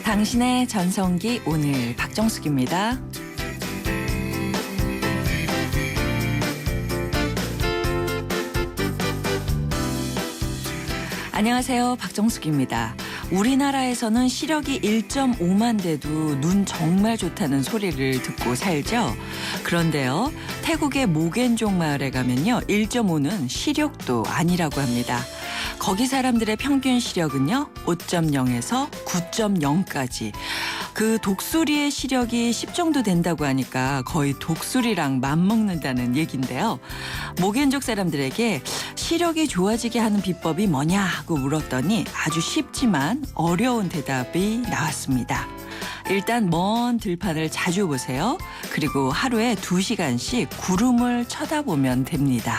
당신의 전성기 오늘 박정숙입니다. 안녕하세요. 박정숙입니다. 우리나라에서는 시력이 1.5만 돼도 눈 정말 좋다는 소리를 듣고 살죠. 그런데요, 태국의 모겐족 마을에 가면요, 1.5는 시력도 아니라고 합니다. 거기 사람들의 평균 시력은요, 5.0에서 9.0까지. 그 독수리의 시력이 10 정도 된다고 하니까 거의 독수리랑 맞먹는다는 얘기인데요. 모겐족 사람들에게 시력이 좋아지게 하는 비법이 뭐냐 하고 물었더니 아주 쉽지만 어려운 대답이 나왔습니다. 일단 먼 들판을 자주 보세요. 그리고 하루에 2시간씩 구름을 쳐다보면 됩니다.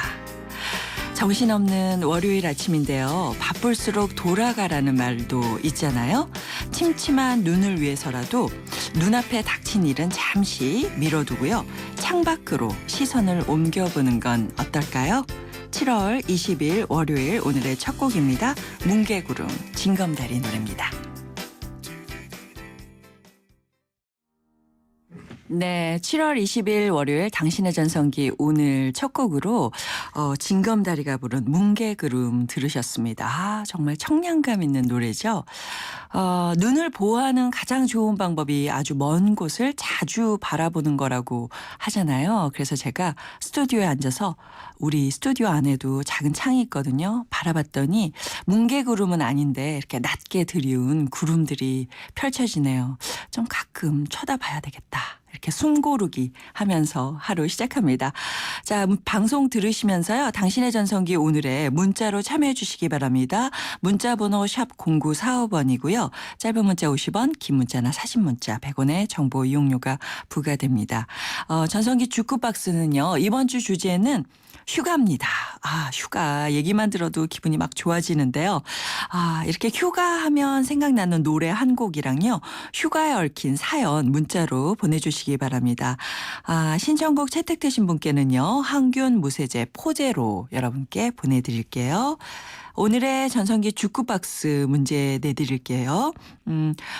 정신없는 월요일 아침인데요. 바쁠수록 돌아가라는 말도 있잖아요. 침침한 눈을 위해서라도 눈앞에 닥친 일은 잠시 미뤄두고요. 창밖으로 시선을 옮겨보는 건 어떨까요? 7월 20일 월요일 오늘의 첫 곡입니다. 뭉게구름 징검다리 노래입니다. 네, 7월 20일 월요일 당신의 전성기 오늘 첫 곡으로 징검다리가 부른 뭉게구름 들으셨습니다. 아, 정말 청량감 있는 노래죠. 눈을 보호하는 가장 좋은 방법이 아주 먼 곳을 자주 바라보는 거라고 하잖아요. 그래서 제가 스튜디오에 앉아서 우리 스튜디오 안에도 작은 창이 있거든요. 바라봤더니 뭉게구름은 아닌데 이렇게 낮게 드리운 구름들이 펼쳐지네요. 좀 가끔 쳐다봐야 되겠다. 이렇게 숨 고르기 하면서 하루 시작합니다. 자, 방송 들으시면서요. 당신의 전성기 오늘의 문자로 참여해 주시기 바랍니다. 문자 번호 샵 0945번이고요. 짧은 문자 50원, 긴 문자나 사진 문자 100원의 정보 이용료가 부과됩니다. 전성기 주크박스는요. 이번 주 주제는 휴가입니다. 아, 휴가 얘기만 들어도 기분이 막 좋아지는데요. 아, 이렇게 휴가하면 생각나는 노래 한 곡이랑요. 휴가에 얽힌 사연 문자로 보내주시기 바랍니다. 아, 신청곡 채택되신 분께는요. 항균 무세제 포제로 여러분께 보내드릴게요. 오늘의 전성기 주크박스 문제 내드릴게요.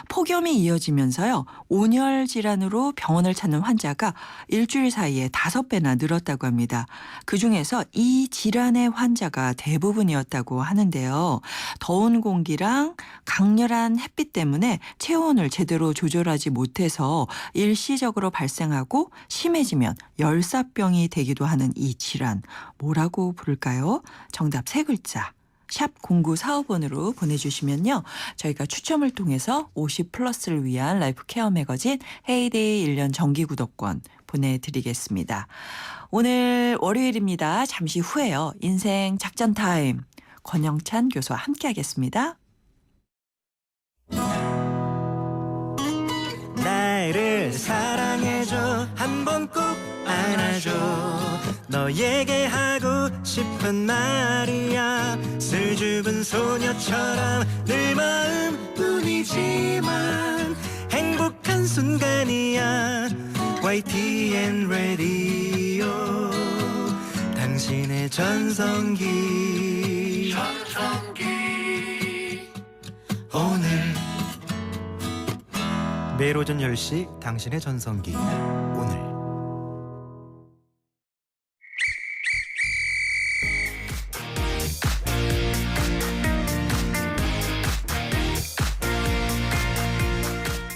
폭염이 이어지면서요. 온열 질환으로 병원을 찾는 환자가 일주일 사이에 5배나 늘었다고 합니다. 그중에서 이 질환의 환자가 대부분이었다고 하는데요. 더운 공기랑 강렬한 햇빛 때문에 체온을 제대로 조절하지 못해서 일시적으로 발생하고 심해지면 열사병이 되기도 하는 이 질환. 뭐라고 부를까요? 정답 3글자. 샵 0945번으로 보내주시면요. 저희가 추첨을 통해서 50플러스를 위한 라이프 케어 매거진 헤이데이 1년 정기구독권 보내드리겠습니다. 오늘 월요일입니다. 잠시 후에요. 인생 작전 타임 권영찬 교수와 함께하겠습니다. 나를 사랑해줘 한번 꼭 안아줘 너에게 하고 싶은 말이야 슬줍은 소녀처럼 내 마음뿐이지만 행복한 순간이야 YTN 라디오 당신의 전성기 오늘 매일 오전 10시 당신의 전성기 오늘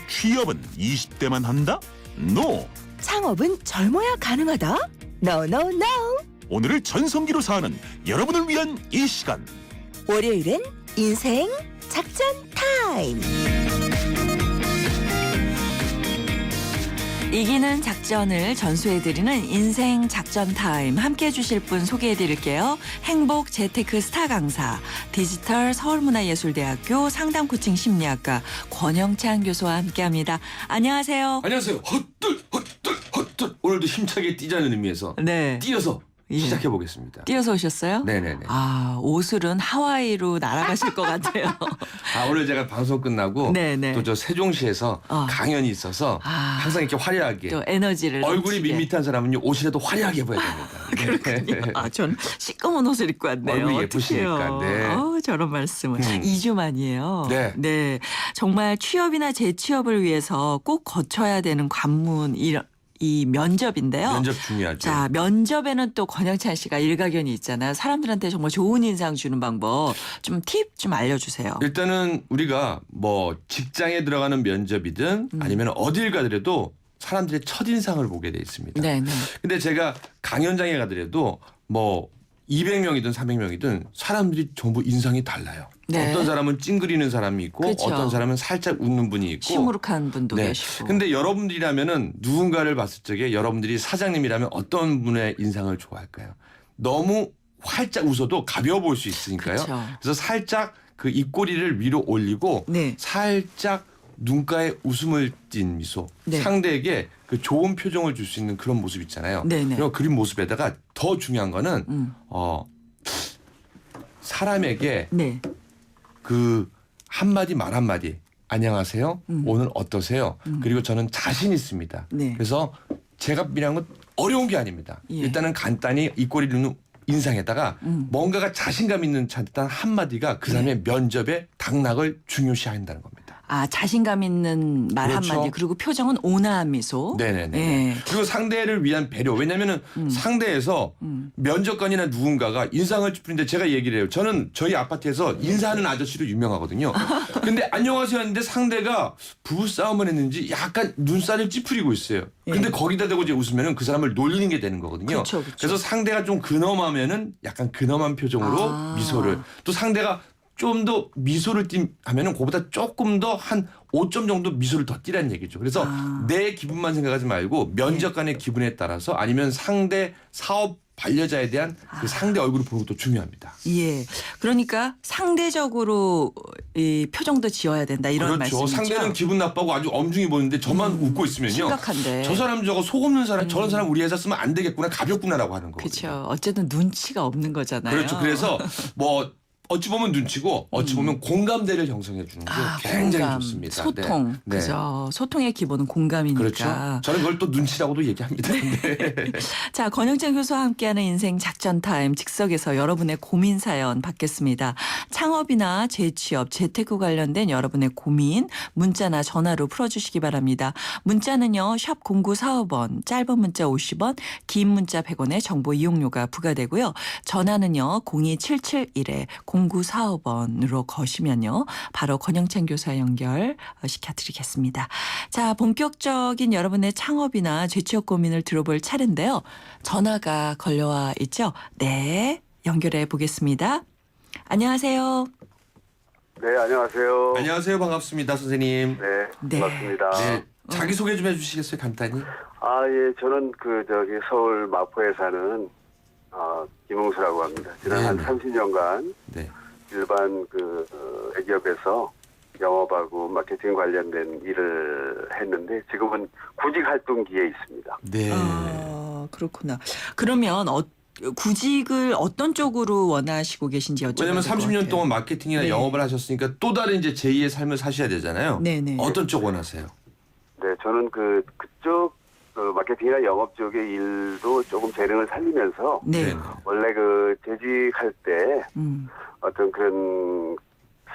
취업은 20대만 한다? NO! 창업은 젊어야 가능하다? No, no, no. 오늘을 전성기로 사는 여러분을 위한 이 시간 월요일엔 인생 작전 타임. 이기는 작전을 전수해드리는 인생 작전 타임 함께해 주실 분 소개해드릴게요. 행복 재테크 스타 강사 디지털 서울문화예술대학교 상담코칭 심리학과 권영찬 교수와 함께합니다. 안녕하세요. 안녕하세요. 헛들 오늘도 힘차게 뛰자는 의미에서 네. 뛰어서 예. 시작해 보겠습니다. 뛰어서 오셨어요? 네네네. 아, 오술은 하와이로 날아가실 것 같아요. 오늘 제가 방송 끝나고 네네. 또 저 세종시에서 강연이 있어서 아. 항상 이렇게 화려하게 또 에너지를 얼굴이 넘치게. 밋밋한 사람은요 옷이라도 화려하게 보여야 됩니다. 그렇군요. 아, 전 시꺼먼 옷을 입고 왔네요. 얼굴이 어떡해요. 예쁘시니까, 네. 저런 말씀을. 2주 만이에요. 네. 정말 취업이나 재취업을 위해서 꼭 거쳐야 되는 관문 이 면접인데요. 면접 중요하죠. 자, 면접에는 또 권영찬 씨가 일가견이 있잖아요. 사람들한테 정말 좋은 인상 주는 방법 좀 팁 좀 알려주세요. 일단은 우리가 뭐 직장에 들어가는 면접이든 아니면 어딜 가더라도 사람들의 첫인상을 보게 돼 있습니다. 네네. 근데 제가 강연장에 가더라도 뭐 200명이든 300명이든 사람들이 전부 인상이 달라요. 네. 어떤 사람은 찡그리는 사람이 있고 그렇죠. 어떤 사람은 살짝 웃는 분이 있고 시무룩한 분도 네. 계시고. 근데 여러분들이라면은 누군가를 봤을 적에 여러분들이 사장님이라면 어떤 분의 인상을 좋아할까요? 너무 활짝 웃어도 가벼워 보일 수 있으니까요. 그렇죠. 그래서 살짝 그 입꼬리를 위로 올리고 네. 살짝 눈가에 웃음을 띤 미소. 네. 상대에게 그 좋은 표정을 줄 수 있는 그런 모습 있잖아요. 네네. 그리고 그린 모습에다가 더 중요한 거는 사람에게 네. 그 한마디 말 한마디 안녕하세요. 오늘 어떠세요? 그리고 저는 자신 있습니다. 네. 그래서 제가 필요한 건 어려운 게 아닙니다. 예. 일단은 간단히 입꼬리를 누는 인상에다가 뭔가가 자신감 있는 단 한마디가 그 사람의 면접의 당락을 중요시한다는 겁니다. 아, 자신감 있는 말 그렇죠. 한마디 그리고 표정은 온화한 미소. 네네네. 예. 그리고 상대를 위한 배려. 왜냐면은 상대에서 면접관이나 누군가가 인상을 찌푸리는데 제가 얘기를 해요. 저는 저희 아파트에서 인사하는 아저씨로 유명하거든요. 근데 안녕하세요 했는데 상대가 부부싸움을 했는지 약간 눈살을 찌푸리고 있어요. 근데 거기다 대고 이제 웃으면은 그 사람을 놀리는 게 되는 거거든요. 그렇죠, 그렇죠. 그래서 상대가 좀 근엄하면은 약간 근엄한 표정으로 미소를 또 상대가 좀 더 미소를 하면은 그보다 조금 더 한 5점 정도 미소를 더 띠라는 얘기죠. 그래서 내 기분만 생각하지 말고 면접관의 기분에 따라서 아니면 상대 사업 반려자에 대한 그 상대 얼굴을 보는 것도 중요합니다. 예. 그러니까 상대적으로 이 표정도 지어야 된다 이런 그렇죠. 말씀이죠. 상대는 기분 나빠고 아주 엄중히 보이는데 저만 웃고 있으면요. 심각한데. 저 사람 저거 속 없는 사람 저런 사람 우리 회사 쓰면 안 되겠구나 가볍구나라고 하는 거거든요. 그렇죠. 어쨌든 눈치가 없는 거잖아요. 그렇죠. 그래서 뭐 어찌 보면 눈치고 어찌 보면 공감대를 형성해 주는 게 굉장히 공감, 좋습니다. 소통. 네. 그죠. 소통의 기본은 공감이니까. 그렇죠. 저는 그걸 또 눈치라고도 얘기합니다. 네. 자, 권영찬 교수와 함께하는 인생 작전 타임 즉석에서 여러분의 고민 사연 받겠습니다. 창업이나 재취업, 재테크 관련된 여러분의 고민 문자나 전화로 풀어주시기 바랍니다. 문자는요. 샵 0945번, 짧은 문자 50원, 긴 문자 100원의 정보 이용료가 부과되고요. 전화는요. 02771에 0945번으로 거시면요. 바로 권영찬 교사 연결 시켜드리겠습니다. 자, 본격적인 여러분의 창업이나 재취업 고민을 들어볼 차례인데요. 전화가 걸려와 있죠. 네, 연결해 보겠습니다. 안녕하세요. 네, 안녕하세요. 안녕하세요. 반갑습니다. 선생님. 네, 네. 반갑습니다. 네. 자기소개 좀 해주시겠어요? 간단히. 예, 저는 서울 마포에 사는 김웅수라고 합니다. 지난 한 네. 30년간 네. 일반 기업에서 영업하고 마케팅 관련된 일을 했는데 지금은 구직 활동기에 있습니다. 네. 그렇구나. 그러면 구직을 어떤 쪽으로 원하시고 계신지 여쭤봐도 왜냐면 30년 동안 마케팅이나 네. 영업을 하셨으니까 또 다른 이제 제2의 삶을 사셔야 되잖아요. 네네. 어떤 쪽 원하세요? 네, 저는 그쪽 마케팅이나 영업 쪽의 일도 조금 재능을 살리면서 네. 원래 재직할 때 어떤 그런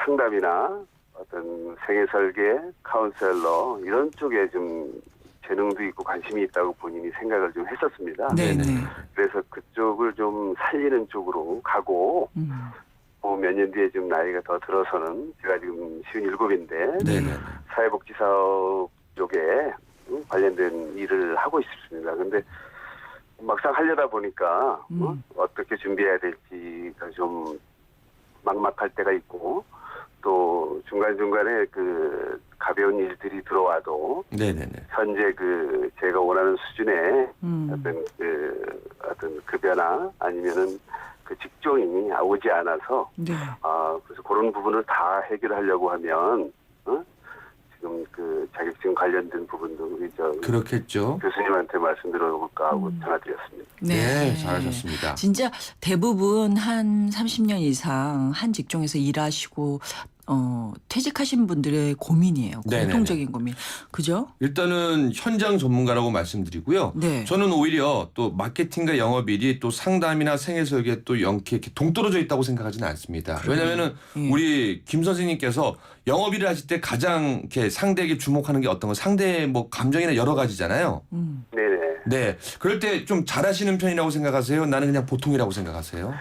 상담이나 어떤 생애 설계, 카운셀러 이런 쪽에 좀 재능도 있고 관심이 있다고 본인이 생각을 좀 했었습니다. 네네. 그래서 그쪽을 좀 살리는 쪽으로 가고 몇 년 뒤에 좀 나이가 더 들어서는 제가 지금 57인데 네네. 사회복지사업 쪽에 관련된 일을 하고 있습니다. 근데 막상 하려다 보니까 어떻게 준비해야 될지가 좀 막막할 때가 있고 또 중간중간에 가벼운 일들이 들어와도 네네네. 현재 제가 원하는 수준의 어떤 급여나 아니면은 직종이 오지 않아서 네. 그래서 그런 부분을 다 해결하려고 하면 지금 그 자격증 관련된 부분도 우리 그렇겠죠. 교수님한테 말씀 들어볼까 하고 전화드렸습니다. 네, 잘하셨습니다. 진짜 대부분 한 30년 이상 한 직종에서 일하시고 퇴직하신 분들의 고민이에요. 네네네. 공통적인 고민. 그죠? 일단은 현장 전문가라고 말씀드리고요. 네. 저는 오히려 또 마케팅과 영업일이 또 상담이나 생애 설계에 또 이렇게 동떨어져 있다고 생각하지는 않습니다. 왜냐하면은 예. 우리 김 선생님께서 영업일을 하실 때 가장 이렇게 상대에게 주목하는 게 어떤 거 상대의 뭐 감정이나 여러 가지잖아요. 네네. 네. 그럴 때 좀 잘하시는 편이라고 생각하세요? 나는 그냥 보통이라고 생각하세요?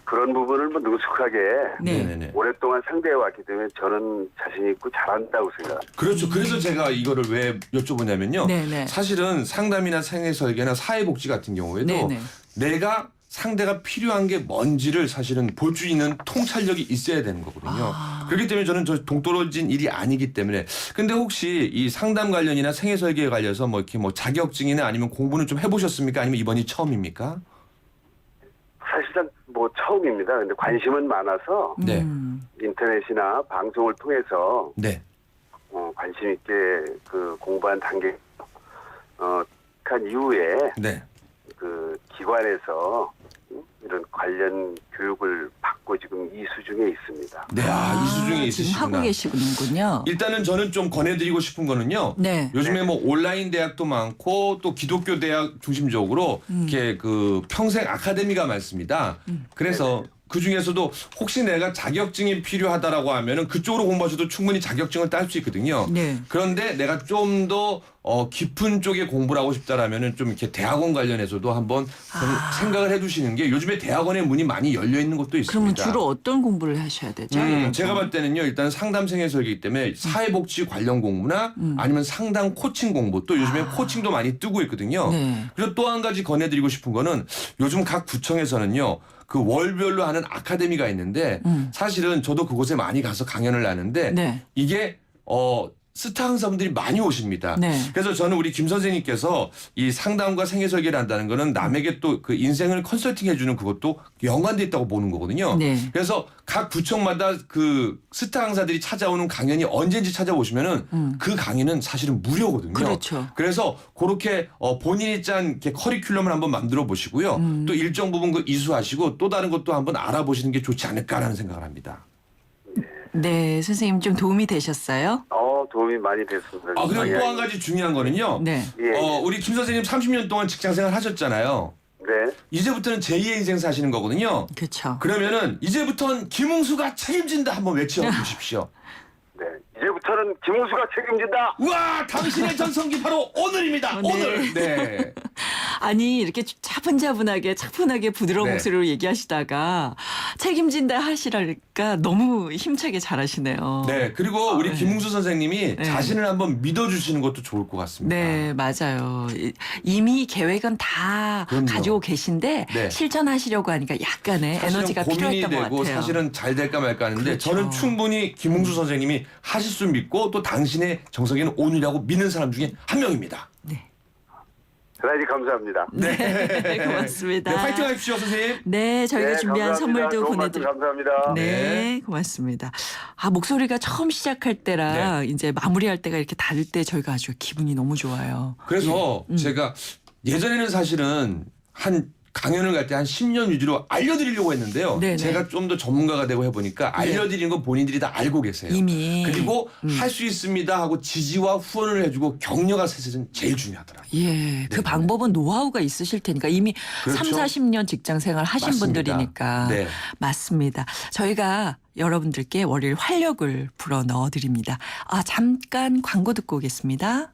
그런 부분을 뭐 능숙하게 네. 네네네. 오랫동안 상대해 왔기 때문에 저는 자신 있고 잘한다고 생각합니다. 그렇죠. 그래서 제가 이거를 왜 여쭤보냐면요. 네네. 사실은 상담이나 생애 설계나 사회복지 같은 경우에도 네네. 내가 상대가 필요한 게 뭔지를 사실은 볼 수 있는 통찰력이 있어야 되는 거거든요. 그렇기 때문에 저는 저 동떨어진 일이 아니기 때문에. 근데 혹시 이 상담 관련이나 생애 설계에 관련해서 뭐 이렇게 뭐 자격증이나 아니면 공부는 좀 해보셨습니까? 아니면 이번이 처음입니까? 사실상 뭐 처음입니다. 근데 관심은 많아서 네. 인터넷이나 방송을 통해서 네. 관심 있게 그 공부한 단계 한 이후에 네. 그 기관에서 이런 관련 교육을 받고 지금 이수 중에 있습니다. 네. 이수 중에 지금 있으시구나. 하고 계시군요. 일단은 저는 좀 권해드리고 싶은 거는요. 네. 요즘에 뭐 온라인 대학도 많고 또 기독교 대학 중심적으로 이렇게 그 평생 아카데미가 많습니다. 그래서 그 중에서도 혹시 내가 자격증이 필요하다라고 하면은 그쪽으로 공부하셔도 충분히 자격증을 딸 수 있거든요. 네. 그런데 내가 좀 더 깊은 쪽에 공부를 하고 싶다라면은 좀 이렇게 대학원 관련해서도 한번 생각을 해두시는 게 요즘에 대학원의 문이 많이 열려 있는 곳도 있습니다. 그러면 주로 어떤 공부를 하셔야 되죠? 제가 봤을 때는요, 일단 상담 생애 설계이기 때문에 사회복지 관련 공부나 아니면 상담 코칭 공부 또 요즘에 코칭도 많이 뜨고 있거든요. 네. 그리고 또 한 가지 권해드리고 싶은 거는 요즘 각 구청에서는요, 그 월별로 하는 아카데미가 있는데 사실은 저도 그곳에 많이 가서 강연을 하는데 네. 이게 스타 강사분들이 많이 오십니다. 네. 그래서 저는 우리 김 선생님께서 이 상담과 생애 설계를 한다는 거는 남에게 또 그 인생을 컨설팅 해주는 그것도 연관돼 있다고 보는 거거든요. 네. 그래서 각 구청마다 그 스타 강사들이 찾아오는 강연이 언제인지 찾아보시면은 그 강의는 사실은 무료거든요. 그렇죠. 그래서 그렇게 본인이 짠 이렇게 커리큘럼을 한번 만들어 보시고요. 또 일정 부분 그 이수하시고 또 다른 것도 한번 알아보시는 게 좋지 않을까라는 생각을 합니다. 네, 선생님 좀 도움이 되셨어요? 도움이 많이 됐습니다. 그리고 또 한 가지 중요한 거는요. 네. 예. 우리 김 선생님 30년 동안 직장생활 하셨잖아요. 네. 이제부터는 제2의 인생 사시는 거거든요. 그렇죠. 그러면은 이제부터는 김웅수가 책임진다 한번 외쳐주십시오. 네. 이제부터는 김웅수가 책임진다. 우와, 당신의 전성기 바로 오늘입니다. 네. 오늘. 네. 아니 이렇게 차분차분하게 차분하게 부드러운 네. 목소리로 얘기하시다가 책임진다 하시라니까 너무 힘차게 잘하시네요. 네. 그리고 우리 네. 김웅수 선생님이 네. 자신을 한번 믿어주시는 것도 좋을 것 같습니다. 네, 맞아요. 이미 계획은 다 그럼요. 가지고 계신데 네. 실천하시려고 하니까 약간의 사실은 에너지가 고민이 필요했던 것 되고 같아요. 사실은 잘 될까 말까 하는데 그렇죠. 저는 충분히 김웅수 선생님이 하실 수 믿고 또 당신의 정석에는 오늘이라고 믿는 사람 중에 한 명입니다. 네. 대단히 감사합니다. 네, 고맙습니다. 네, 파이팅 하십시오, 선생님. 네, 저희가 네, 준비한 감사합니다. 선물도 좋은 말씀 보내드릴게요. 감사합니다. 네, 고맙습니다. 목소리가 처음 시작할 때랑 네. 이제 마무리할 때가 이렇게 다를 때 저희가 아주 기분이 너무 좋아요. 그래서 제가 예전에는 사실은 한 강연을 갈 때 한 10년 위주로 알려드리려고 했는데요. 네네. 제가 좀 더 전문가가 되고 해보니까 알려드리는 건 본인들이 다 알고 계세요. 이미. 그리고 할 수 있습니다 하고 지지와 후원을 해주고 격려가 사실은 제일 중요하더라고요. 예, 그 방법은 노하우가 있으실 테니까 이미 그렇죠. 3, 40년 직장 생활 하신 맞습니다. 분들이니까. 네. 맞습니다. 저희가 여러분들께 월요일 활력을 불어 넣어드립니다. 잠깐 광고 듣고 오겠습니다.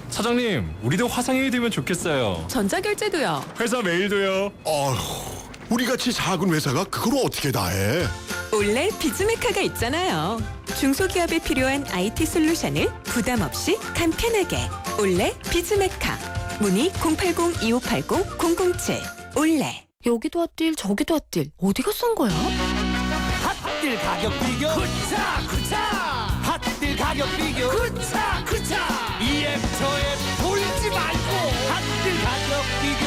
사장님, 우리도 화상회의 되면 좋겠어요. 전자결제도요. 회사 메일도요. 우리같이 작은 회사가 그걸 어떻게 다 해? 올레 비즈메카가 있잖아요. 중소기업에 필요한 IT 솔루션을 부담 없이 간편하게. 올레 비즈메카. 문의 080-2580-007. 올레. 여기도 핫딜 저기도 핫딜 어디가 싼 거야? 핫딜 가격 비교 쿠차 핫딜 가격 비교 쿠차 EM처에 돌지 말고 핫딜 가격 비교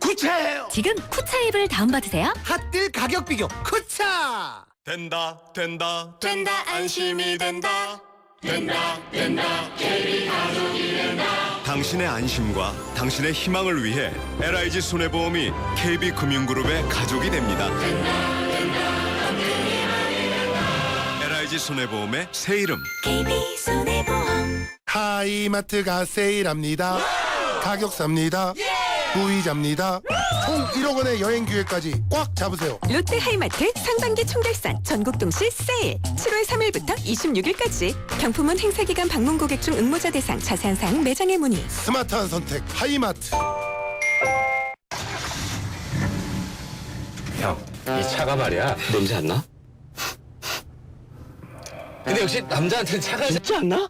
쿠차해 지금 쿠차 앱을 다운받으세요. 핫딜 가격 비교 쿠차 된다 된다 된다, 안심이 된다. 당신의 안심과 당신의 희망을 위해 LIG 손해보험이 KB금융그룹의 가족이 됩니다. LIG 손해보험의 새 이름 KB손해보험. 하이마트가 세일합니다. 가격 삽니다. 무이자입니다. 총 1억 원의 여행 기회까지 꽉 잡으세요. 롯데 하이마트 상반기 총결산 전국 동시 세일 7월 3일부터 26일까지. 경품은 행사기간 방문 고객 중 응모자 대상. 자세한 사항 매장에 문의. 스마트한 선택 하이마트. 형, 이 차가 말이야 냄새 안 나? 근데 역시 남자한테는 차가 진짜 안 나?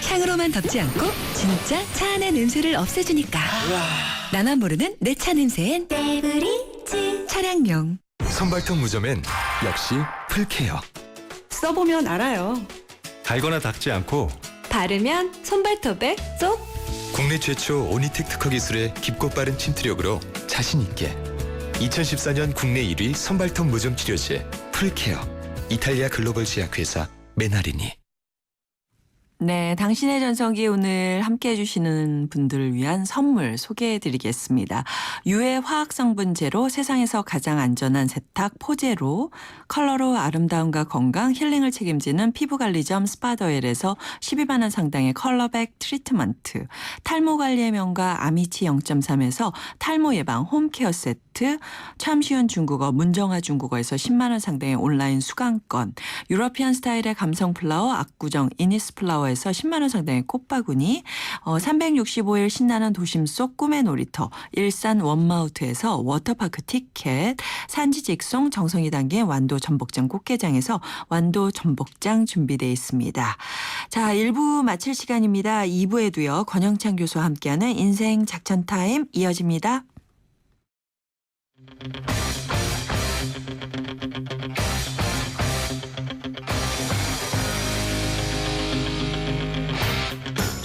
향으로만 덮지 않고 진짜 차 안의 냄새를 없애주니까. 나만 모르는 내 차 냄새엔 데브리즈 차량용. 선발톱 무좀엔 역시 풀케어. 써보면 알아요. 달거나 닦지 않고 바르면 손발톱에 쏙. 국내 최초 오니텍 특허 기술의 깊고 빠른 침투력으로 자신 있게 2014년 국내 1위 선발톱 무좀 치료제 풀케어. 이탈리아 글로벌 제약회사 메나리니. 네, 당신의 전성기 오늘 함께 해주시는 분들을 위한 선물 소개해드리겠습니다. 유해 화학성분 제로 세상에서 가장 안전한 세탁 포제로, 컬러로 아름다움과 건강 힐링을 책임지는 피부관리점 스파더엘에서 12만 원 상당의 컬러백 트리트먼트, 탈모관리의 명가 아미치 0.3에서 탈모 예방 홈케어 세트, 참 쉬운 중국어 문정아 중국어에서 10만 원 상당의 온라인 수강권, 유러피안 스타일의 감성 플라워 압구정 이니스 플라워 에서 10만 원 상당의 꽃바구니, 365일 신나는 도심 속 꿈의 놀이터 일산 원마우트에서 워터파크 티켓, 산지 직송 정성이 담긴 완도 전복장 꽃게장에서 완도 전복장 준비되어 있습니다. 자, 1부 마칠 시간입니다. 2부에도요. 권영찬 교수와 함께하는 인생 작전 타임 이어집니다.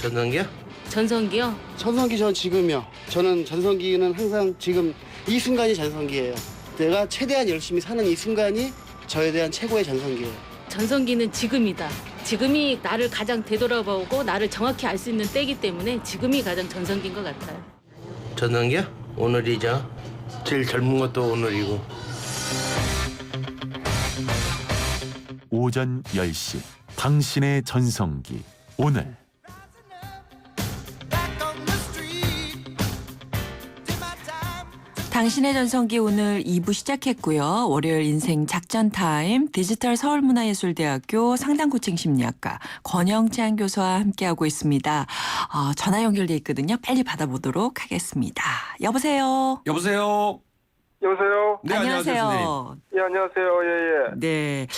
전성기요? 전성기요? 전성기 전 지금이요. 저는 전성기는 항상 지금 이 순간이 전성기예요. 내가 최대한 열심히 사는 이 순간이 저에 대한 최고의 전성기예요. 전성기는 지금이다. 지금이 나를 가장 되돌아보고 나를 정확히 알 수 있는 때이기 때문에 지금이 가장 전성기인 것 같아요. 전성기요? 오늘이죠. 제일 젊은 것도 오늘이고. 오전 10시 당신의 전성기 오늘. 당신의 전성기 오늘 2부 시작했고요. 월요일 인생 작전 타임 디지털 서울문화예술대학교 상담코칭심리학과 권영찬 교수와 함께하고 있습니다. 전화 연결돼 있거든요. 빨리 받아보도록 하겠습니다. 여보세요. 여보세요. 여보세요. 네, 안녕하세요. 선생님. 예, 안녕하세요. 예. 네.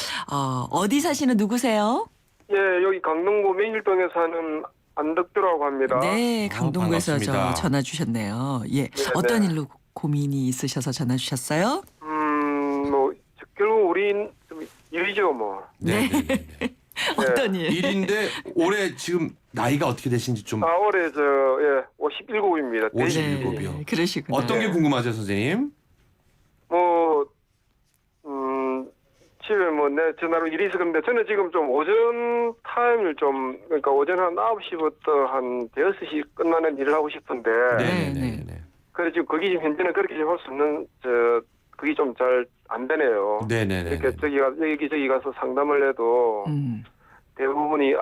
어디 사시는 누구세요? 예, 여기 강동구 맹일동에 사는 안덕주라고 합니다. 네, 강동구에서 반갑습니다. 전화 주셨네요. 예. 어떤 일로 고민이 있으셔서 전화 주셨어요? 뭐 결국 우린 좀 일이죠, 뭐. 네. 어떤 일? 일인데 올해 지금 나이가 어떻게 되신지 좀. 올해 57입니다. 57이요. 네, 그러시군요. 어떤 게 궁금하세요, 선생님? 집에 내 전화로 일이 있어 그런데 저는 지금 좀 오전 타임을 그러니까 오전 한 9시부터 한 6시 끝나는 일을 하고 싶은데. 네네네. 그래서 지금 거기 지금 현재는 그렇게 할 수 없는 그게 좀 잘 안 되네요. 네네네. 이렇게 여기저기 가서 상담을 해도 대부분이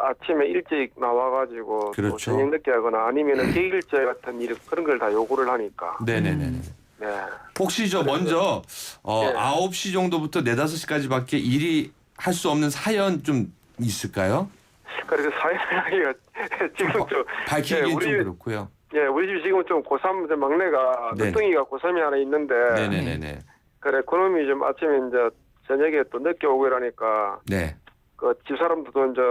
아침에 일찍 나와가지고 그렇죠. 또 저녁 늦게 하거나 아니면은 객일제 같은 일 그런 걸 다 요구를 하니까. 네네네. 네. 혹시 먼저 9시 정도부터 4, 5시까지밖에 일이 할 수 없는 사연 좀 있을까요? 그래서 사연하기가 지금 좀 밝히기는 좀 그렇고요. 예, 우리 집 지금 좀 고3 막내가 늦둥이가 고3이 하나 있는데. 네네네. 그래 그놈이 좀 아침에 이제 저녁에 또 늦게 오고 이러니까. 네. 그 집사람도 이제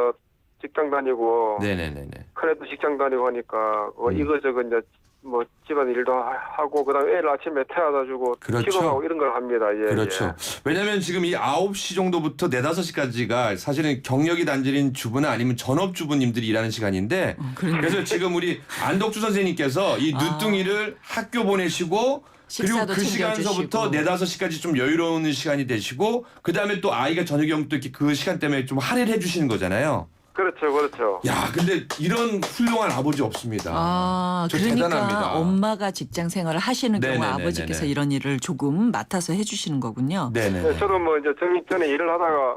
직장 다니고. 네네네. 큰애도 직장 다니고 하니까 이거저거 이제 뭐 집안 일도 하고 그다음에 애를 아침에 태워다 주고 그렇죠. 픽업하고 이런 걸 합니다. 예, 그렇죠. 왜냐하면 지금 이 9시 정도부터 4, 5시까지가 사실은 경력이 단절인 주부나 아니면 전업주부님들이 일하는 시간인데 그래서 지금 우리 안덕주 선생님께서 이 늦둥이를 학교 보내시고 그리고 식사도 그 챙겨주시고. 시간서부터 4, 5시까지 좀 여유로운 시간이 되시고 그다음에 또 아이가 저녁에 또 이렇게 그 시간 때문에 좀 할애를 해 주시는 거잖아요. 그렇죠, 그렇죠. 야, 근데 이런 훌륭한 아버지 없습니다. 아, 저 그러니까 대단합니다. 엄마가 직장 생활을 하시는 경우 네네네네네. 아버지께서 이런 일을 조금 맡아서 해주시는 거군요. 네네. 네, 저도 뭐 이제 정식 전에 일을 하다가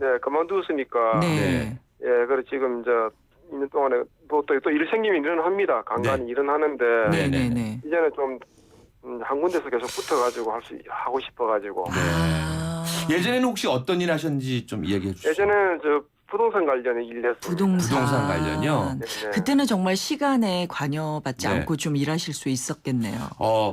네, 그만두었으니까. 네. 예, 그래 지금 이제 2년 동안에 또 일 생기면 일은 합니다. 간간히 일은 하는데. 네네네. 이제는 좀 한 군데서 계속 붙어가지고 하고 싶어가지고. 네. 예전에는 혹시 어떤 일 하셨는지 좀 이야기해 주시죠. 예전에는 저 부동산 관련에 일했어요. 부동산 관련요? 네. 그때는 정말 시간에 관여받지 네. 않고 좀 일하실 수 있었겠네요.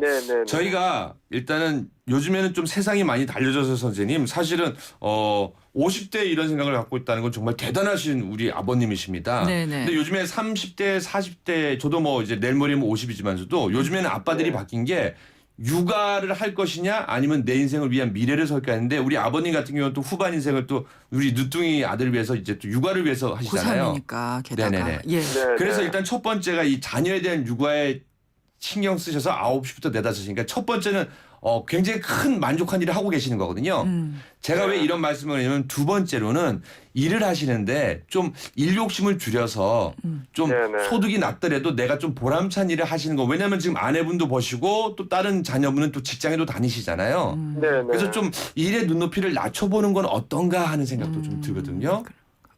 네. 저희가 일단은 요즘에는 좀 세상이 많이 달려져서 선생님 사실은 50대 이런 생각을 갖고 있다는 건 정말 대단하신 우리 아버님이십니다. 네네. 근데 요즘에 30대, 40대 저도 뭐 이제 내일 모레면 50이지만서도 요즘에는 아빠들이 바뀐 게 육아를 할 것이냐 아니면 내 인생을 위한 미래를 설까 했는데 우리 아버님 같은 경우는 또 후반 인생을 또 우리 늦둥이 아들을 위해서 이제 또 육아를 위해서 하시잖아요. 고3이니까 게다가. 네네네. 예. 그래서 일단 첫 번째가 이 자녀에 대한 육아에 신경 쓰셔서 9시부터 4, 5시니까 첫 번째는 굉장히 큰 만족한 일을 하고 계시는 거거든요. 제가 왜 이런 말씀을 하냐면 두 번째로는 일을 하시는데 좀 일 욕심을 줄여서 좀 소득이 낮더라도 내가 좀 보람찬 일을 하시는 거. 왜냐하면 지금 아내분도 버시고 또 다른 자녀분은 또 직장에도 다니시잖아요. 그래서 좀 일의 눈높이를 낮춰보는 건 어떤가 하는 생각도 좀 들거든요.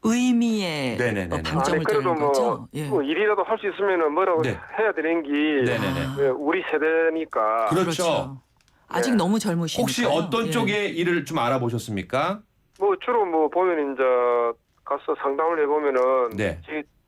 의미의 방점을 아니, 그래도 두는 거죠. 예. 뭐 일이라도 할 수 있으면 뭐라고 해야 되는 게 우리 세대니까. 그렇죠. 아직 너무 젊으시니까. 혹시 어떤 쪽의 일을 좀 알아보셨습니까? 뭐 주로 뭐 보면 이제 가서 상담을 해보면은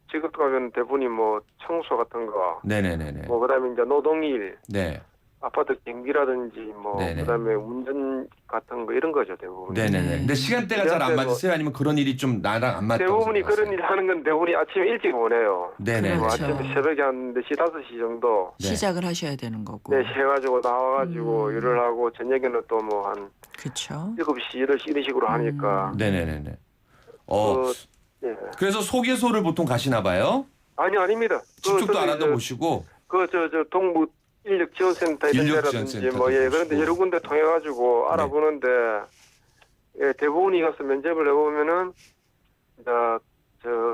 직업 가면 대부분이 뭐 청소 같은 거, 네네네네. 뭐 그다음에 이제 노동일, 네. 아파트 경비라든지 뭐 네네. 그다음에 운전 같은 거 이런 거죠 대부분. 네네네. 근데 시간대가 잘 안 맞으세요? 아니면 그런 일이 좀 나랑 안 맞다고 대부분이 생각하세요? 그런 일 하는 건 대부분이 아침에 일찍 오네요. 네네. 뭐 그렇죠. 아침에 새벽에 한 4시, 5시 정도. 시작을 하셔야 되는 거고. 네, 해가지고 나와가지고 일을 하고 저녁에는 또 뭐 한 그렇죠. 7시, 8시 이런 식으로 하니까. 네네네네. 예. 그래서 소개소를 보통 가시나 봐요? 아닙니다. 직접도 알아보시고. 저 동부 인력지원센터 이런 데라든지 뭐 그런데 여러 군데 통해가지고 알아보는데 대부분이 가서 면접을 해보면은 저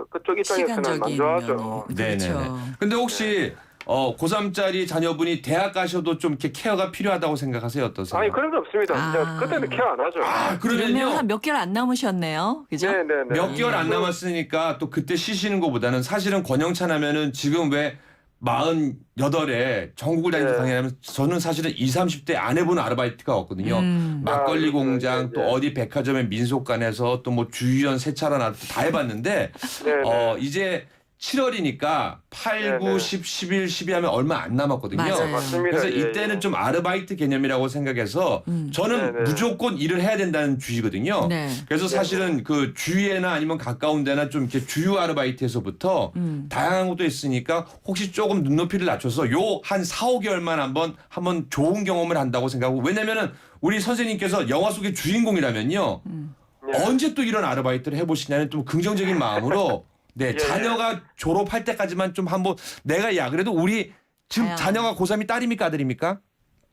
그쪽 입장에서는 만족하죠. 네네네. 근데 혹시 고3짜리 자녀분이 대학 가셔도 좀 이렇게 케어가 필요하다고 생각하세요? 어떠세요? 아니 그런 거 없습니다. 이제 그때는 케어 안 하죠. 그러면 한 몇 개월 안 남으셨네요. 그죠? 몇 개월 안 남았으니까 또 그때 쉬시는 것보다는 사실은 권영찬 하면은 지금 왜 48에 전국을 다니면서 강의하면 저는 사실은 20, 30대 안 해본 아르바이트가 없거든요. 막걸리 공장 또 어디 백화점의 민속관에서 또 뭐 주유원 세차로 다 해봤는데 이제 7월이니까 8, 9, 10, 11, 12 하면 얼마 안 남았거든요. 맞습니다. 그래서 이때는 좀 아르바이트 개념이라고 생각해서 저는 무조건 일을 해야 된다는 주의거든요. 그래서 사실은 그 주위에나 아니면 가까운 데나 좀 이렇게 주유 아르바이트에서부터 다양한 것도 있으니까 혹시 조금 눈높이를 낮춰서 요 한 4, 5개월만 한번 좋은 경험을 한다고 생각하고 왜냐면은 우리 선생님께서 영화 속의 주인공이라면요. 언제 또 이런 아르바이트를 해보시냐는 좀 긍정적인 마음으로 자녀가 졸업할 때까지만 좀 한번 내가 그래도 우리 지금 자녀가 고3이 딸입니까 아들입니까?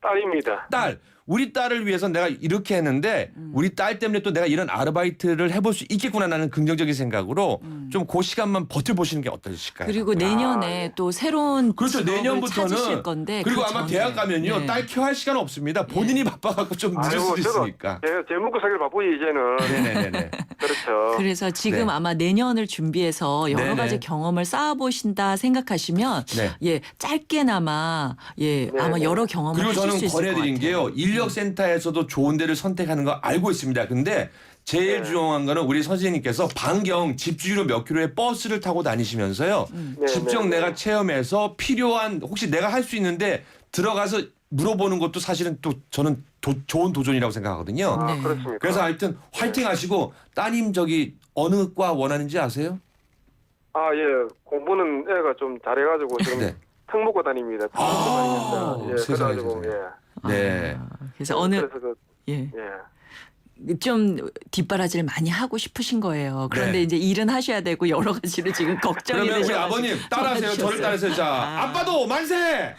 딸입니다. 딸. 우리 딸을 위해서 내가 이렇게 했는데 우리 딸 때문에 또 내가 이런 아르바이트를 해볼 수 있겠구나라는 긍정적인 생각으로 좀 그 시간만 버텨보시는 게 어떠실까요? 그리고 내년에 또 새로운 그렇죠. 직업을 내년부터는 찾으실 건데 그리고 그 아마 전에. 대학 가면요 딸 케어할 시간 없습니다. 본인이 바빠갖고 좀 늦을 수도 있으니까. 제 먹고 살기를 바쁘지 이제는. 네네네. 그렇죠. 그래서 지금 아마 내년을 준비해서 여러 네네. 가지 경험을 쌓아보신다 생각하시면 짧게나마 아마 여러 경험을 그리고 하실 저는 수 있을 것 권해드린 같아요. 게요. 인력센터에서도 좋은 데를 선택하는 거 알고 있습니다. 근데 제일 중요한 거는 우리 선생님께서 반경 집주위로 몇 킬로의 버스를 타고 다니시면서요. 직접 내가 체험해서 필요한 혹시 내가 할 수 있는데 들어가서 물어보는 것도 사실은 또 저는 좋은 도전이라고 생각하거든요. 그렇습니까? 그래서 하여튼 화이팅 하시고 따님 저기 어느 과 원하는지 아세요? 공부는 애가 좀 잘해가지고 지금 특목고 다닙니다. 세상에. 그래가지고 네. 그래서 좀 뒷바라지를 많이 하고 싶으신 거예요. 그런데 이제 일은 하셔야 되고 여러 가지로 지금 걱정이 그러면 우리 되셔가지고 아버님 따라하세요. 저를 따라하세요. 자, 아빠도 만세!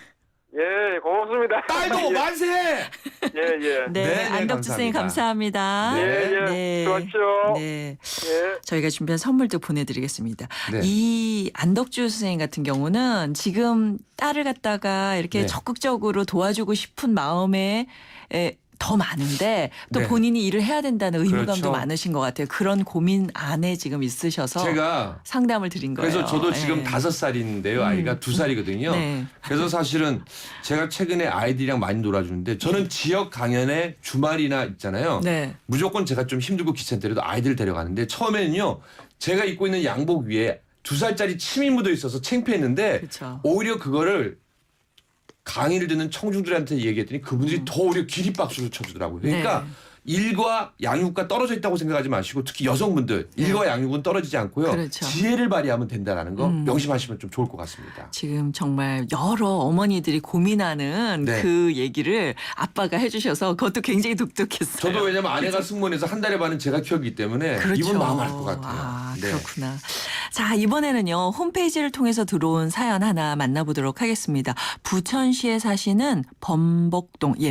예, 고맙습니다. 딸도 만세! 예, 예. 네, 안덕주 선생님 감사합니다. 예, 예. 수고하십시오. 네. 예. 저희가 준비한 선물도 보내드리겠습니다. 네. 이 안덕주 선생님 같은 경우는 지금 딸을 갖다가 이렇게 네. 적극적으로 도와주고 싶은 마음에 더 많은데 또 네. 본인이 일을 해야 된다는 의무감도 그렇죠. 많으신 것 같아요. 그런 고민 안에 지금 있으셔서 제가 상담을 드린 거예요. 그래서 저도 지금 예. 5살인데요. 아이가 2살이거든요. 네. 그래서 사실은 제가 최근에 아이들이랑 많이 놀아주는데 저는 지역 강연에 주말이나 있잖아요. 네. 무조건 제가 좀 힘들고 귀찮더라도 아이들을 데려가는데 처음에는요. 제가 입고 있는 양복 위에 2살짜리 침이 묻어 있어서 창피했는데 그렇죠. 오히려 그거를 강의를 듣는 청중들한테 얘기했더니 그분들이 더 오히려 기립박수를 쳐주더라고요. 그러니까 네. 일과 양육과 떨어져 있다고 생각하지 마시고 특히 여성분들 일과 양육은 떨어지지 않고요. 그렇죠. 지혜를 발휘하면 된다라는 거 명심하시면 좀 좋을 것 같습니다. 지금 정말 여러 어머니들이 고민하는 네. 그 얘기를 아빠가 해주셔서 그것도 굉장히 독특했어요. 저도 왜냐면 아내가 승무원에서 한 달에 반은 제가 키웠기 때문에 그렇죠. 이분 마음 알 것 같아요. 아, 네. 그렇구나. 자, 이번에는요. 홈페이지를 통해서 들어온 사연 하나 만나보도록 하겠습니다. 부천시에 사시는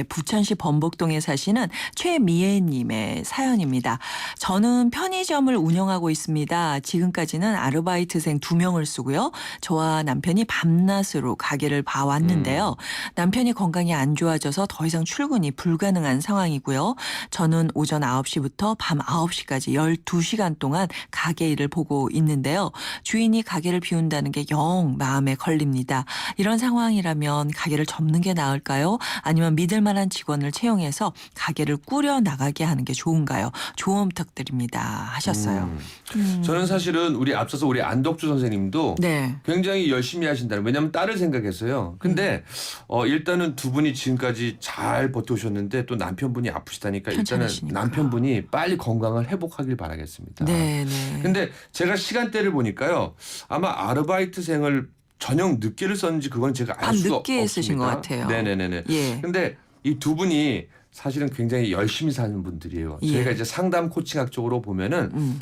부천시 범복동에 사시는 최미애님의 사연입니다. 저는 편의점을 운영하고 있습니다. 지금까지는 아르바이트생 2명을 쓰고요. 저와 남편이 밤낮으로 가게를 봐왔는데요. 남편이 건강이 안 좋아져서 더 이상 출근이 불가능한 상황이고요. 저는 오전 9시부터 밤 9시까지 12시간 동안 가게 일을 보고 있는데요. 주인이 가게를 비운다는 게 영 마음에 걸립니다. 이런 상황이라면 가게를 접는 게 나을까요? 아니면 믿을 만한 직원을 채용해서 가게를 꾸려 나가게 하는 게 좋은가요? 조언 부탁드립니다. 하셨어요. 저는 사실은 앞서서 우리 안덕주 선생님도 네. 굉장히 열심히 하신다는 왜냐하면 딸을 생각했어요. 근데 일단은 두 분이 지금까지 잘 버텨오셨는데 또 남편분이 아프시다니까 일단은 괜찮으시니까. 남편분이 빨리 건강을 회복하길 바라겠습니다. 네, 네. 근데 제가 시간대를 보니까요. 아마 아르바이트생을 저녁 늦게를 썼는지 그건 제가 알 수가 늦게 없습니다. 쓰신 것 같아요. 네네네네. 예. 근데 이 두 분이 사실은 굉장히 열심히 사는 분들이에요. 예. 저희가 이제 상담 코칭학 쪽으로 보면은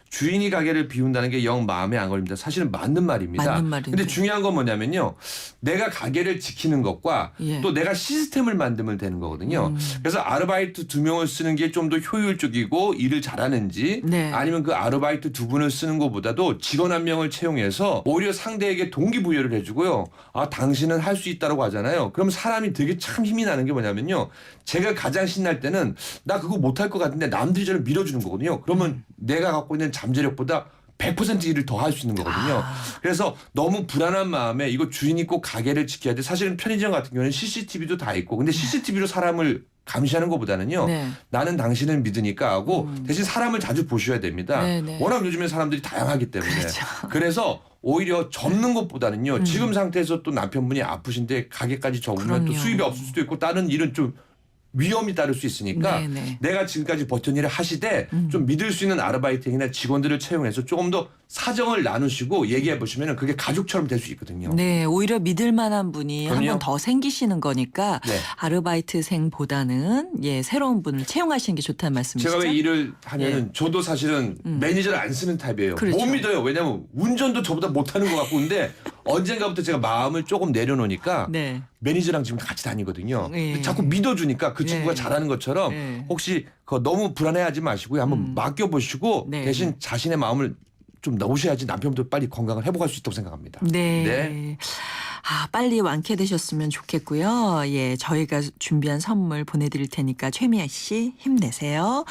주인이 가게를 비운다는 게 영 마음에 안 걸립니다. 사실은 맞는 말입니다. 맞는 말인데. 근데 중요한 건 뭐냐면요. 내가 가게를 지키는 것과 예. 또 내가 시스템을 만들면 되는 거거든요. 그래서 아르바이트 2명을 쓰는 게 좀 더 효율적이고 일을 잘하는지 네. 아니면 그 아르바이트 2분을 쓰는 것보다도 직원 1명을 채용해서 오히려 상대에게 동기부여를 해주고요. 아 당신은 할 수 있다라고 하잖아요. 그럼 사람이 되게 참 힘이 나는 게 뭐냐면요. 제가 가장 신날 때는 나 그거 못할 것 같은데 남들이 저를 밀어주는 거거든요. 그러면 내가 갖고 있는 잠재력보다 100% 일을 더 할 수 있는 거거든요. 그래서 너무 불안한 마음에 이거 주인이 꼭 가게를 지켜야 돼. 사실은 편의점 같은 경우는 CCTV도 다 있고 근데 CCTV로 사람을 감시하는 것보다는요. 네. 나는 당신을 믿으니까 하고 대신 사람을 자주 보셔야 됩니다. 네, 네. 워낙 요즘에 사람들이 다양하기 때문에. 그렇죠. 그래서 오히려 접는 것보다는요. 지금 상태에서 또 남편분이 아프신데 가게까지 접으면 또 그럼요. 수입이 없을 수도 있고 다른 일은 좀 위험이 따를 수 있으니까 네, 네. 내가 지금까지 버텨 일을 하시되 좀 믿을 수 있는 아르바이트생이나 직원들을 채용해서 조금 더 사정을 나누시고 얘기해 보시면 그게 가족처럼 될 수 있거든요. 네, 오히려 믿을 만한 분이 한 그럼요. 번 더 생기시는 거니까 네. 아르바이트생보다는 새로운 분을 채용하시는 게 좋다는 말씀이시죠? 제가 왜 일을 하면은 저도 사실은 매니저를 안 쓰는 타입이에요. 그렇죠. 못 믿어요. 왜냐하면 운전도 저보다 못하는 것 같고 근데 언젠가부터 제가 마음을 조금 내려놓으니까 네. 매니저랑 지금 같이 다니거든요. 네. 자꾸 믿어주니까 그 친구가 네. 잘하는 것처럼 네. 혹시 그거 너무 불안해하지 마시고요. 한번 맡겨보시고 네. 대신 자신의 마음을 좀 넣으셔야지 남편도 빨리 건강을 회복할 수 있다고 생각합니다. 네. 네. 아, 빨리 완쾌되셨으면 좋겠고요. 예, 저희가 준비한 선물 보내드릴 테니까 최미아 씨 힘내세요.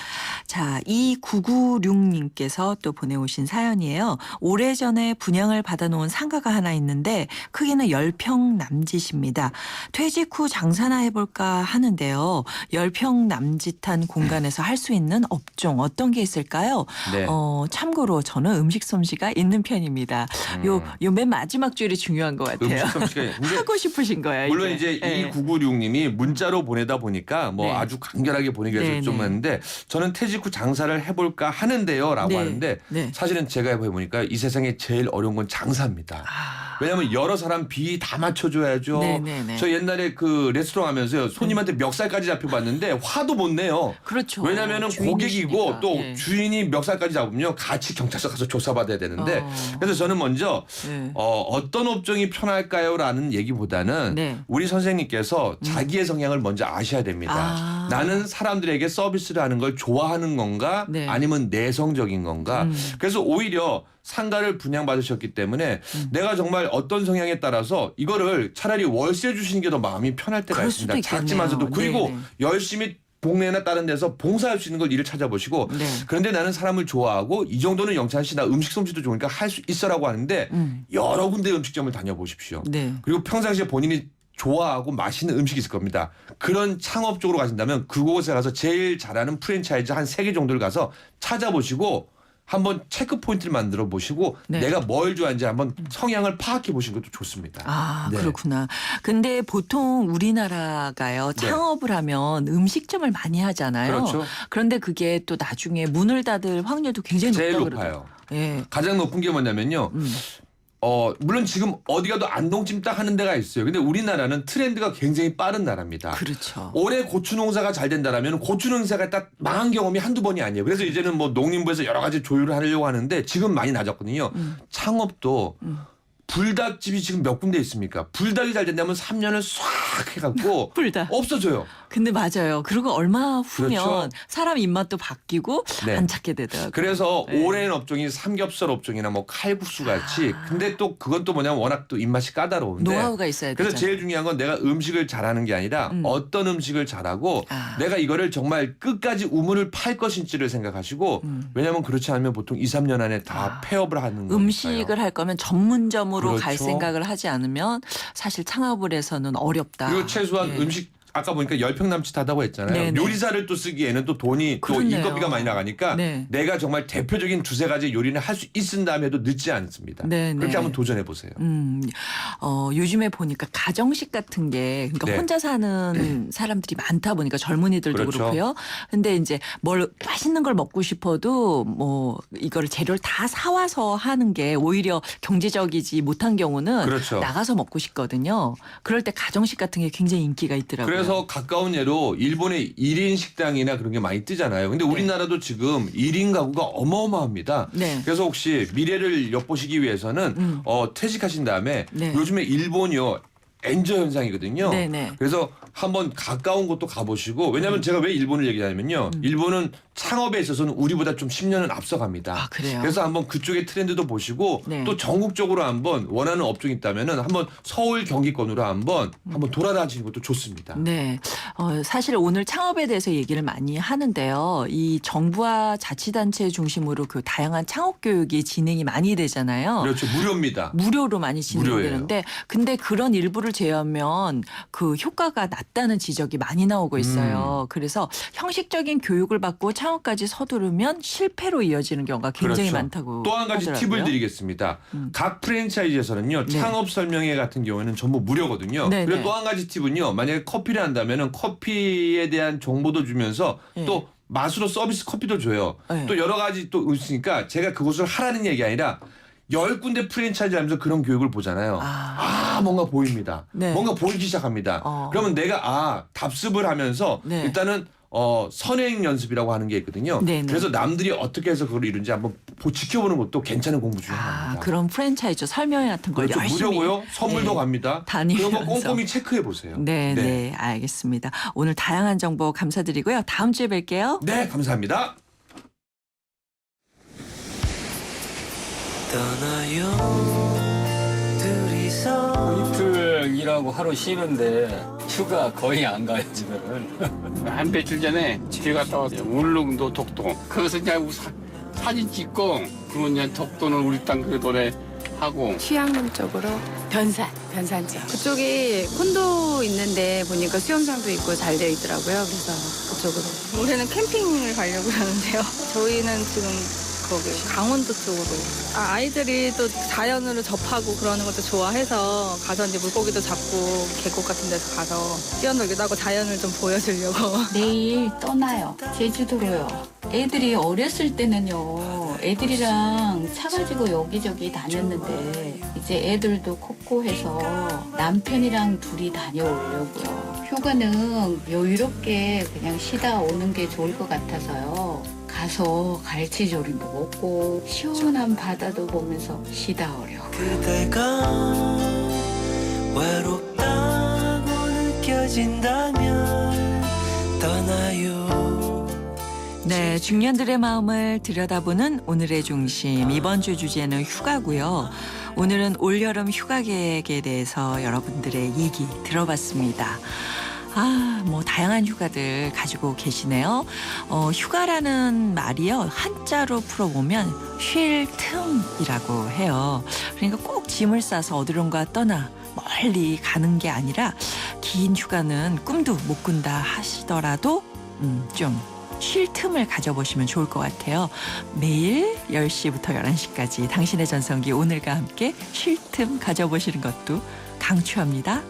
자, 2996님께서 또 보내오신 사연이에요. 오래전에 분양을 받아놓은 상가가 하나 있는데 크기는 10평 남짓입니다. 퇴직 후 장사나 해볼까 하는데요. 10평 남짓한 공간에서 할 수 있는 업종 어떤 게 있을까요? 네. 참고로 저는 음식 솜씨가 있는 편입니다. 요 맨 마지막 줄이 중요한 것 같아요. 음식 솜씨가 근데 하고 싶으신 거예요. 물론 이제 네. 2996님이 문자로 보내다 보니까 뭐 네. 아주 간결하게 보내기 위해서 네, 좀 네. 했는데 저는 퇴직 후 장사를 해볼까 하는데요라고 네. 하는데 네. 사실은 제가 해보니까 이 세상에 제일 어려운 건 장사입니다. 왜냐하면 여러 사람 비 다 맞춰줘야죠. 네네네. 저 옛날에 그 레스토랑 하면서요. 손님한테 멱살까지 잡혀봤는데 화도 못 내요. 그렇죠. 왜냐하면 주인이시니까. 고객이고 또 예. 주인이 멱살까지 잡으면 같이 경찰서 가서 조사받아야 되는데 그래서 저는 먼저 네. 어떤 업종이 편할까요?라는 얘기보다는 네. 우리 선생님께서 자기의 성향을 먼저 아셔야 됩니다. 나는 사람들에게 서비스를 하는 걸 좋아하는 건가 네. 아니면 내성적인 건가. 그래서 오히려 상가를 분양받으셨기 때문에 내가 정말 어떤 성향에 따라서 이거를 차라리 월세 주시는 게 더 마음이 편할 때가 그럴 수도 있습니다. 있겠네요. 작지만서도. 그리고 네네. 열심히 동네나 다른 데서 봉사할 수 있는 걸 일을 찾아보시고 네. 그런데 나는 사람을 좋아하고 이 정도는 영찬 씨 나 음식 솜씨도 좋으니까 할 수 있어라고 하는데 여러 군데 음식점을 다녀보십시오. 네. 그리고 평상시에 본인이 좋아하고 맛있는 음식이 있을 겁니다. 그런 창업 쪽으로 가신다면 그곳에 가서 제일 잘하는 프랜차이즈 한 3개 정도를 가서 찾아보시고 한번 체크 포인트를 만들어 보시고 네. 내가 뭘 좋아하는지 한번 성향을 파악해 보시는 것도 좋습니다. 아, 네. 그렇구나. 근데 보통 우리나라가요, 창업을 하면 음식점을 많이 하잖아요. 그렇죠. 그런데 그게 또 나중에 문을 닫을 확률도 굉장히 제일 높다고 높아요. 예. 가장 높은 게 뭐냐면요. 물론 지금 어디 가도 안동찜닭 하는 데가 있어요. 근데 우리나라는 트렌드가 굉장히 빠른 나라입니다. 그렇죠. 올해 고추 농사가 잘 된다라면 고추 농사가 딱 망한 경험이 한두 번이 아니에요. 그래서 이제는 뭐 농림부에서 여러 가지 조율을 하려고 하는데 지금 많이 낮았거든요. 창업도 불닭집이 지금 몇 군데 있습니까? 불닭이 잘 된다면 3년을 싹 해갖고 불닭. 없어져요. 근데 맞아요. 그리고 얼마 후면 그렇죠. 사람 입맛도 바뀌고 네. 안 찾게 되더라고요. 그래서 네. 오랜 업종이 삼겹살 업종이나 뭐 칼국수 같이 근데 또 그건 또 뭐냐면 워낙 또 입맛이 까다로운데 노하우가 있어야 그래서 되잖아요. 제일 중요한 건 내가 음식을 잘하는 게 아니라 어떤 음식을 잘하고 내가 이거를 정말 끝까지 우물을 팔 것인지를 생각하시고 왜냐하면 그렇지 않으면 보통 2, 3년 안에 다 폐업을 하는 거니까요. 음식을 할 거면 전문점으로 갈 그렇죠. 생각을 하지 않으면 사실 창업을 해서는 어렵다. 그리고 최소한 예. 음식 아까 보니까 10평 남짓하다고 했잖아요. 네네. 요리사를 또 쓰기에는 또 돈이 또 그렇네요. 인건비가 많이 나가니까 네. 내가 정말 대표적인 두세 가지 요리를 할 수 있은 해도 늦지 않습니다. 네네. 그렇게 한번 도전해 보세요. 요즘에 보니까 가정식 같은 게 그러니까 네. 혼자 사는 사람들이 많다 보니까 젊은이들도 그렇죠. 그렇고요. 근데 이제 뭘 맛있는 걸 먹고 싶어도 뭐 이거를 재료를 다 사와서 하는 게 오히려 경제적이지 못한 경우는 그렇죠. 나가서 먹고 싶거든요. 그럴 때 가정식 같은 게 굉장히 인기가 있더라고요. 그래서 가까운 예로 일본의 1인 식당이나 그런 게 많이 뜨잖아요. 근데 우리나라도 지금 1인 가구가 어마어마합니다. 네. 그래서 혹시 미래를 엿보시기 위해서는 퇴직하신 다음에 네. 요즘에 일본이요. 엔저 현상이거든요. 네네. 그래서 한번 가까운 곳도 가보시고 왜냐하면 제가 왜 일본을 얘기하냐면요. 일본은 창업에 있어서는 우리보다 좀 10년은 앞서갑니다. 아, 그래요? 그래서 한번 그쪽의 트렌드도 보시고 네. 또 전국적으로 한번 원하는 업종이 있다면은 한번 서울 경기권으로 한번 돌아다니시는 것도 좋습니다. 네. 사실 오늘 창업에 대해서 얘기를 많이 하는데요. 이 정부와 자치단체 중심으로 그 다양한 창업 교육이 진행이 많이 되잖아요. 그렇죠. 무료입니다. 무료로 많이 무료예요. 진행되는데 근데 그런 일부를 제외하면 그 효과가 낮다는 지적이 많이 나오고 있어요. 그래서 형식적인 교육을 받고 창업까지 서두르면 실패로 이어지는 경우가 굉장히 그렇죠. 많다고 또 한 가지 하더라고요. 팁을 드리겠습니다. 각 프랜차이즈에서는요. 네. 창업 설명회 같은 경우에는 전부 무료거든요. 네, 그리고 네. 또 한 가지 팁은요. 만약에 커피를 한다면 커피에 대한 정보도 주면서 네. 또 맛으로 서비스 커피도 줘요. 네. 또 여러 가지 또 있으니까 제가 그것을 하라는 얘기 아니라 10군데 프랜차이즈 하면서 그런 교육을 보잖아요. 뭔가 보입니다. 네. 뭔가 보이기 시작합니다. 그러면 내가 답습을 하면서 네. 일단은 선행 연습이라고 하는 게 있거든요. 네네. 그래서 남들이 어떻게 해서 그걸 이룬지 한번 지켜보는 것도 괜찮은 공부 중에 하나입니다. 그런 프랜차이즈 설명회 같은 걸 그렇죠. 열심히 무료고요. 선물도 네. 갑니다. 다니면서. 그런 거 꼼꼼히 체크해 보세요. 네, 네, 알겠습니다. 오늘 다양한 정보 감사드리고요. 다음 주에 뵐게요. 네, 감사합니다. 이틀 일하고 하루 쉬는데 휴가 거의 안 가요 집에는. 한 며칠 전에 집에 갔다 왔어요. 울릉도 독도. 거기서 이제 사진 찍고 그리고 이제 독도는 우리 땅 그 노래 하고. 휴양림 쪽으로 변산 쪽. 그쪽이 콘도 있는데 보니까 수영장도 있고 잘 되어 있더라고요. 그래서 그쪽으로. 올해는 캠핑을 가려고 하는데요. 저희는 지금 거기 강원도 쪽으로. 아이들이 또 자연으로 접하고 그러는 것도 좋아해서 가서 이제 물고기도 잡고 계곡 같은 데서 가서 뛰어놀기도 하고 자연을 좀 보여주려고. 내일 떠나요. 제주도로요. 애들이 어렸을 때는요. 애들이랑 차가지고 여기저기 다녔는데 이제 애들도 컸고 해서 남편이랑 둘이 다녀오려고요. 휴가는 여유롭게 그냥 쉬다 오는 게 좋을 것 같아서요. 가서 갈치조림도 먹고 시원한 바다도 보면서 쉬다 오려고요. 그대가 외롭다고 느껴진다면 떠나요. 네, 중년들의 마음을 들여다보는 오늘의 중심. 이번 주 주제는 휴가고요. 오늘은 올여름 휴가 계획에 대해서 여러분들의 얘기 들어봤습니다. 뭐 다양한 휴가들 가지고 계시네요. 휴가라는 말이요. 한자로 풀어보면 쉴 틈이라고 해요. 그러니까 꼭 짐을 싸서 어디론가 떠나 멀리 가는 게 아니라 긴 휴가는 꿈도 못 꾼다 하시더라도 좀 쉴 틈을 가져보시면 좋을 것 같아요. 매일 10시부터 11시까지 당신의 전성기 오늘과 함께 쉴 틈 가져보시는 것도 강추합니다.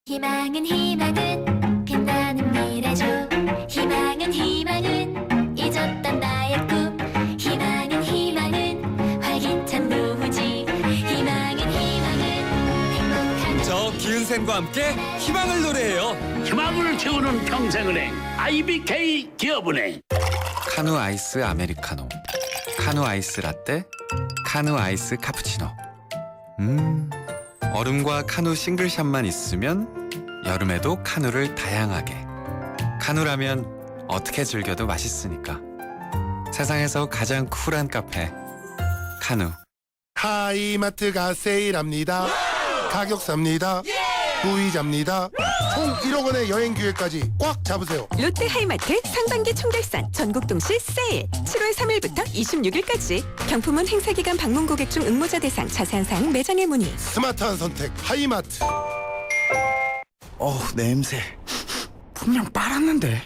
희망은 빛나는 미래죠. 희망은 잊었던 나의 꿈. 희망은 활기찬 노후지. 희망은 행복한 저 기은샘과 함께 희망을 노래해요. 희망을 채우는 평생은행 IBK 기업은행. 카누 아이스 아메리카노, 카누 아이스 라떼, 카누 아이스 카푸치노. 얼음과 카누 싱글샷만 있으면 여름에도 카누를 다양하게. 카누라면 어떻게 즐겨도 맛있으니까. 세상에서 가장 쿨한 카페 카누. 하이마트가 세일합니다. 가격 삽니다. 무이자입니다. 총 1억 원의 여행 기회까지 꽉 잡으세요. 롯데 하이마트 상반기 총결산 전국 동시 세일 7월 3일부터 26일까지 경품은 행사기간 방문 고객 중 응모자 대상 자세한 사항 매장에 문의. 스마트한 선택 하이마트. 냄새. 분명 빨았는데.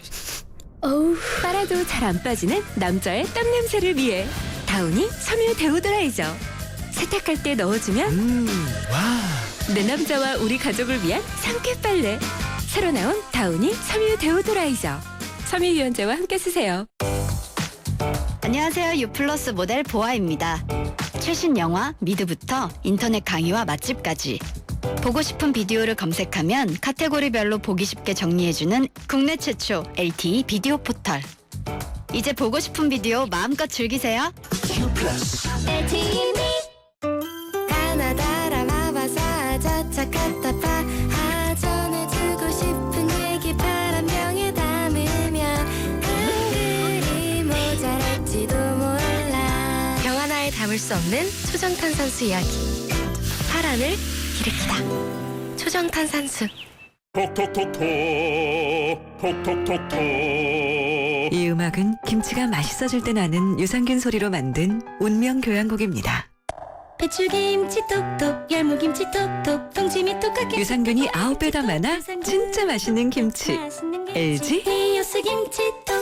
어우, 빨아도 잘 안 빠지는 남자의 땀 냄새를 위해 다우니 섬유 데오도라이저. 세탁할 때 넣어주면 내 남자와 우리 가족을 위한 상쾌 빨래. 새로 나온 다우니 섬유 데오도라이저. 섬유 유연제와 함께 쓰세요. 안녕하세요. 유플러스 모델 보아입니다. 최신 영화 미드부터 인터넷 강의와 맛집까지 보고 싶은 비디오를 검색하면 카테고리별로 보기 쉽게 정리해주는 국내 최초 LTE 비디오 포털. 이제 보고 싶은 비디오 마음껏 즐기세요. LTE 가나다라 마바사 자차카타파 전해주고 싶은 얘기 바람병에 담으면 한글이 모자랄지도 몰라. 병 하나에 담을 수 없는 초정탄산수 이야기. 파란을 일으키다. 초정탄산수. 톡톡톡톡 톡톡톡톡. 이 음악은 김치가 맛있어질 때 나는 유산균 소리로 만든 운명 교향곡입니다. 배추김치 톡톡, 열무김치 톡톡, 동치미 톡하게. 유산균이 9배 더 많아 진짜 맛있는 김치. LG 히오스 김치 톡톡.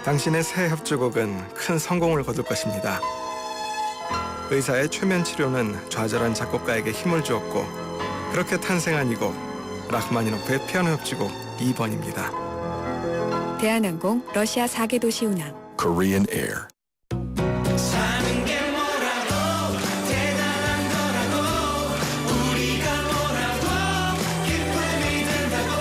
당신의 새 협주곡은 큰 성공을 거둘 것입니다. 의사의 최면 치료는 좌절한 작곡가에게 힘을 주었고 그렇게 탄생한 이 곡 라흐마니노프의 피아노 협주곡 2번입니다. 대한항공 러시아 4개 도시 운항. Korean Air. 사는 게 뭐라고 대단한 거라고 우리가 뭐라고 기쁨이 든다고.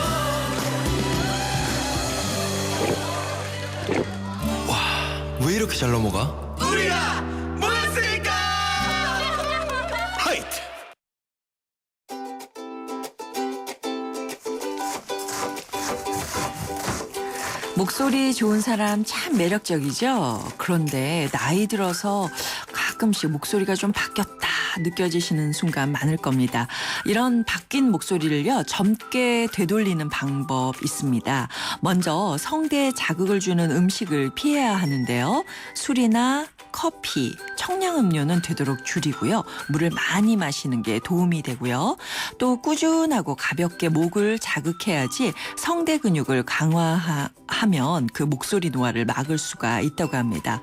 왜 이렇게 잘 넘어가? 우리가 모였으니까. 하이트. 목소리 좋은 사람 참 매력적이죠. 그런데 나이 들어서 가끔씩 목소리가 좀 바뀌었다 느껴지시는 순간 많을 겁니다. 이런 바뀐 목소리를요, 젊게 되돌리는 방법 있습니다. 먼저 성대에 자극을 주는 음식을 피해야 하는데요. 술이나 커피, 청량음료는 되도록 줄이고요. 물을 많이 마시는 게 도움이 되고요. 또 꾸준하고 가볍게 목을 자극해야지 성대 근육을 강화하면 그 목소리 노화를 막을 수가 있다고 합니다.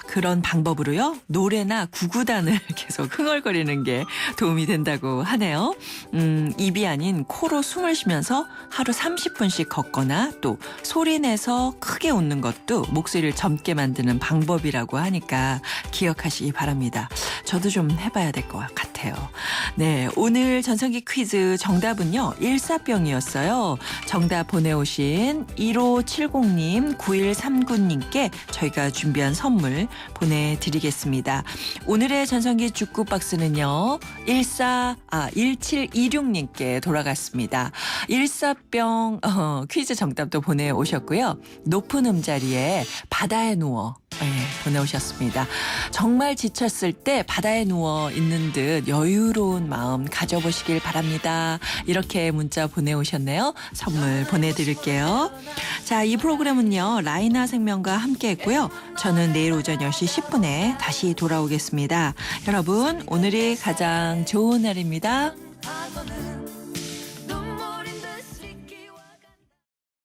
그런 방법으로요. 노래나 구구단을 계속 흥얼거리는 게 도움이 된다고 하네요. 입이 아닌 코로 숨을 쉬면서 하루 30분씩 걷거나 또 소리내서 크게 웃는 것도 목소리를 젊게 만드는 방법이라고 하니까 기억하시기 바랍니다. 저도 좀 해봐야 될 것 같아요. 네, 오늘 전성기 퀴즈 정답은요. 일사병이었어요. 정답 보내오신 1570님, 9139님께 저희가 준비한 선물 보내드리겠습니다. 오늘의 전성기 주쿠박스는요. 1726님께 돌아갔습니다. 일사병 퀴즈 정답도 보내오셨고요. 높은 음자리에 바다에 누워 보내오셨습니다. 정말 지쳤을 때 바다에 누워 있는 듯 여유로운 마음 가져보시길 바랍니다. 이렇게 문자 보내오셨네요. 선물 보내드릴게요. 자, 이 프로그램은요. 라이나 생명과 함께 했고요. 저는 내일 오전 10시 10분에 다시 돌아오겠습니다. 여러분, 오늘이 가장 좋은 날입니다.